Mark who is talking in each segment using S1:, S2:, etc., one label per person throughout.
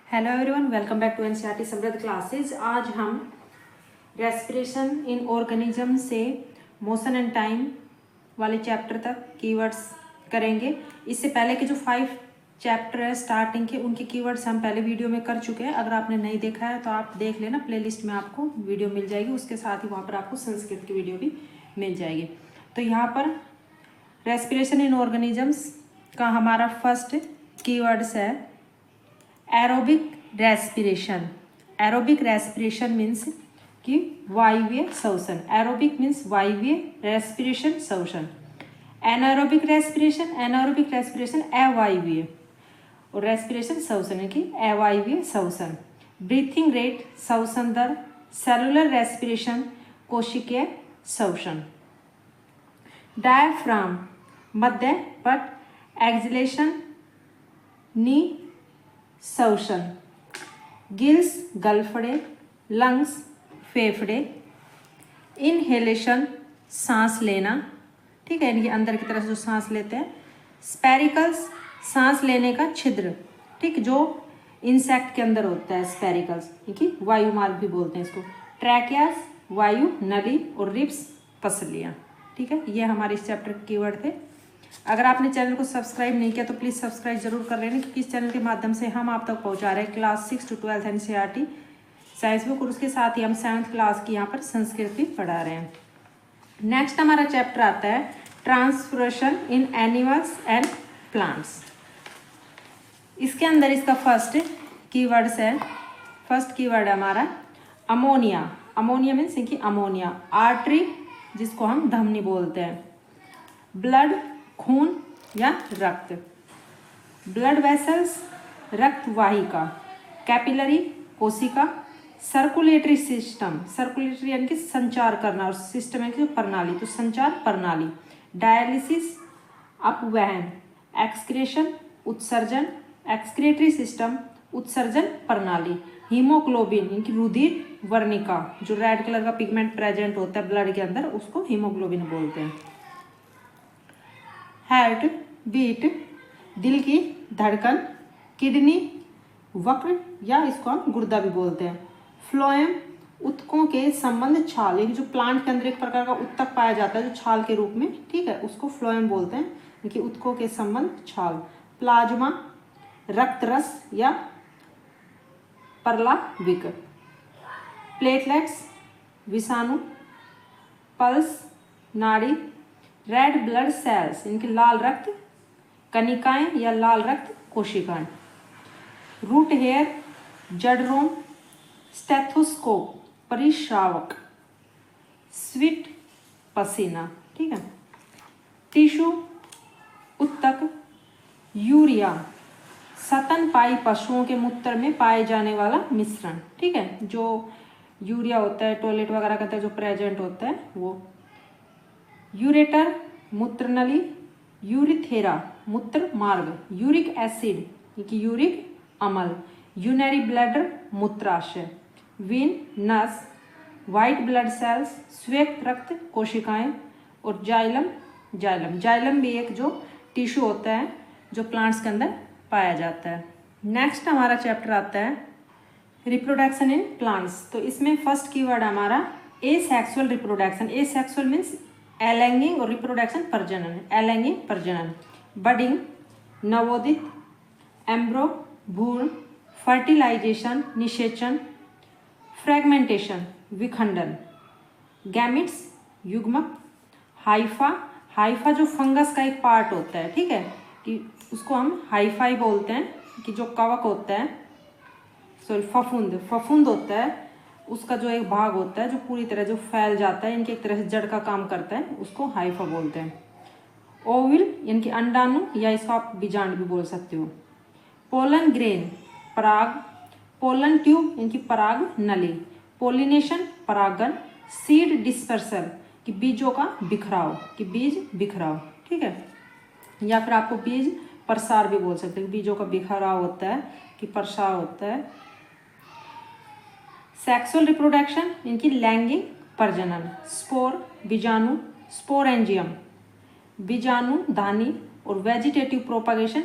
S1: Hello everyone, welcome back to NCERT Samriddh classes. आज हम respiration in organism से motion and time वाले chapter तक कीवर्ड्स करेंगे। इससे पहले के जो 5 चैप्टर है स्टार्टिंग के, उनके कीवर्ड्स हम पहले वीडियो में कर चुके हैं। अगर आपने नहीं देखा है तो आप देख लेना, प्लेलिस्ट में आपको वीडियो मिल जाएगी। उसके साथ ही वहाँ पर आपको संस्कृत की वीडियो भी मिल जाएगी। तो यहाँ पर रेस्पिरेशन इन ऑर्गेनिजम्स का हमारा फर्स्ट कीवर्ड्स है aerobic respiration. Aerobic respiration means कि वायवीय श्वसन। एरोबिक मीन्स वायवीय, रेस्पिरेशन श्वसन। एनारोबिक रेस्पिरेशन अवायवीय, और रेस्पिरेशन श्वसन है कि अवायवीय श्वसन। ब्रीथिंग रेट श्वसन दर, सेलुलर रेस्पिरेशन कोशिकीय श्वसन। डायफ्राम मध्य पट, एक्सलेशन नी श्वसन। गिल्स गलफड़े, लंग्स फेफड़े। इनहेलेशन सांस लेना, ठीक है, इनके अंदर की तरफ जो सांस लेते हैं। स्पेरिकल्स सांस लेने का छिद्र, ठीक, जो इंसेक्ट के अंदर होता है स्पेरिकल्स, ठीक है, वायु मार्ग भी बोलते हैं इसको। ट्रैकियास वायु नली, और रिब्स पसलियाँ, ठीक है। ये हमारे इस चैप्टर के कीवर्ड थे। अगर आपने चैनल को सब्सक्राइब नहीं किया तो प्लीज़ सब्सक्राइब जरूर कर लेना, क्योंकि इस चैनल के माध्यम से हम आप तक पहुंचा रहे हैं class 6 to 12 NCERT science book, और उसके साथ ही हम 7th क्लास की यहाँ पर संस्कृत भी पढ़ा रहे हैं। नेक्स्ट हमारा चैप्टर आता है transpiration in animals and plants. इसके अंदर इसका फर्स्ट कीवर्ड्स है, फर्स्ट कीवर्ड है हमारा अमोनिया। अमोनिया मीन्स कि अमोनिया। आर्टरी जिसको हम धमनी बोलते हैं। ब्लड खून या रक्त। ब्लड वेसल्स रक्त वाहिका। कैपिलरी कोशिका। सर्कुलेटरी सिस्टम, सर्कुलेटरी यानी कि संचार करना, और सिस्टम यानी कि प्रणाली, तो संचार प्रणाली। डायलिसिस अपवहन। एक्सक्रेशन उत्सर्जन। एक्सक्रेटरी सिस्टम उत्सर्जन प्रणाली। हीमोग्लोबिन यानी कि रुधिर वर्णिका, जो रेड कलर का पिगमेंट प्रेजेंट होता है ब्लड के अंदर, उसको हीमोग्लोबिन बोलते हैं। हार्ट बीट दिल की धड़कन। किडनी वक्र, या इसको हम गुर्दा भी बोलते हैं। फ्लोएम उत्तकों के संबंध छाल, यानी जो प्लांट के अंदर एक प्रकार का उत्तक पाया जाता है जो छाल के रूप में, ठीक है, उसको फ्लोएम बोलते हैं, यानी कि उत्तकों के संबंध छाल। प्लाज्मा रक्त रस या परलाविक। प्लेटलेट्स विषाणु। पल्स नाड़ी। रेड ब्लड सेल्स, इनके लाल रक्त कनिकाएं या लाल रक्त कोशिकाएं। रूट हेयर जड़ रोम। स्टेथोस्कोप परिश्रावक। स्वीट पसीना, ठीक है। टिश्यू उत्तक। यूरिया स्तनपायी पशुओं के मूत्र में पाए जाने वाला मिश्रण, ठीक है, जो यूरिया होता है टॉयलेट वगैरह के अंदर जो प्रेजेंट होता है वो। यूरेटर मूत्र नली। यूरिथेरा मूत्र मार्ग। यूरिक एसिड कि यूरिक अम्ल। यूनरी ब्लैडर मूत्राशय। वीन नस। वाइट ब्लड सेल्स श्वेत रक्त कोशिकाएं। और जाइलम जाइलम भी एक जो टिश्यू होता है जो प्लांट्स के अंदर पाया जाता है। नेक्स्ट हमारा चैप्टर आता है रिप्रोडक्शन इन प्लांट्स। तो इसमें फर्स्ट कीवर्ड हमारा एसेक्सुअल रिप्रोडक्शन। एसेक्सुअल मीन्स अलैंगिक, और रिप्रोडक्शन प्रजनन। अलैंगिक प्रजनन। बडिंग नवोदित। एम्ब्रो भ्रूण। फर्टिलाइजेशन निषेचन। फ्रेगमेंटेशन विखंडन। गैमिट्स युग्मक। हाइफा, हाइफा जो फंगस का एक पार्ट होता है, ठीक है, कि उसको हम हाइफाई बोलते हैं, कि जो कवक होता है, सॉरी फफूंद, फफूंद होता है, उसका जो एक भाग होता है जो पूरी तरह जो फैल जाता है, इनके एक तरह से जड़ का काम करता है, उसको हाइफा बोलते हैं। ओविल यानी कि अंडाणु, या इसको आप बीजांड भी बोल सकते हो। पोलन ग्रेन पराग। पोलन ट्यूब यानी कि पराग नली। पोलिनेशन परागन। सीड डिस्पर्सल कि बीजों का बिखराव, कि बीज बिखराव, ठीक है, या फिर आपको बीज प्रसार भी बोल सकते हैं, बीजों का बिखराव होता है कि प्रसार होता है। सेक्सुअल रिप्रोडक्शन इनकी लैंगिक प्रजनन। स्पोर बीजाणु। स्पोरेंजियम बीजाणु धानी। और वेजिटेटिव प्रोपागेशन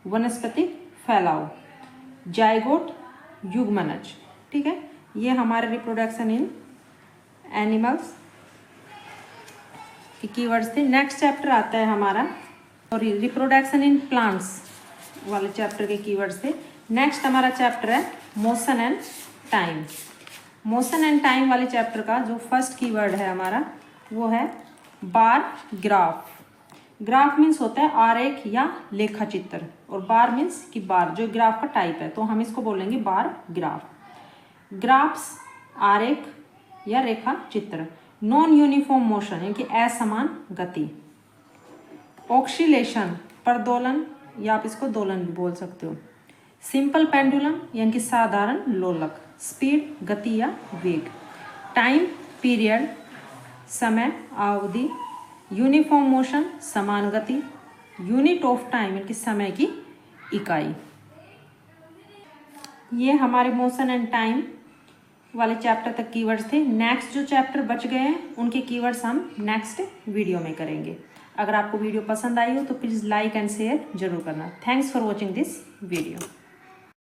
S1: वनस्पतिक फैलाव। जाइगोट युग्मनज। ठीक है, ये हमारे रिप्रोडक्शन इन एनिमल्स के कीवर्ड्स थे। नेक्स्ट चैप्टर आता है हमारा, सॉरी, रिप्रोडक्शन इन प्लांट्स वाले चैप्टर के कीवर्ड्स थे। नेक्स्ट हमारा चैप्टर है motion and time. Motion and time वाले चैप्टर का जो फर्स्ट कीवर्ड है हमारा वो है बार ग्राफ। ग्राफ मीन्स होता है आरेख या लेखा चित्र, और बार मीन्स कि बार जो ग्राफ का टाइप है, तो हम इसको बोलेंगे बार ग्राफ। ग्राफ्स आरेख या रेखा चित्र। नॉन यूनिफॉर्म मोशन यानी कि असमान गति। ऑक्सीलेशन परदोलन, या आप इसको दोलन भी बोल सकते हो। सिंपल पेंडुलम यानी कि साधारण लोलक। स्पीड गति या वेग। टाइम पीरियड समय अवधि। यूनिफॉर्म मोशन समान गति। यूनिट ऑफ टाइम यानी कि समय की इकाई। ये हमारे मोशन एंड टाइम वाले चैप्टर तक कीवर्ड्स थे। नेक्स्ट जो चैप्टर बच गए हैं उनके कीवर्ड्स हम नेक्स्ट वीडियो में करेंगे। अगर आपको वीडियो पसंद आई हो तो प्लीज़ लाइक एंड शेयर जरूर करना। Thanks for watching this video.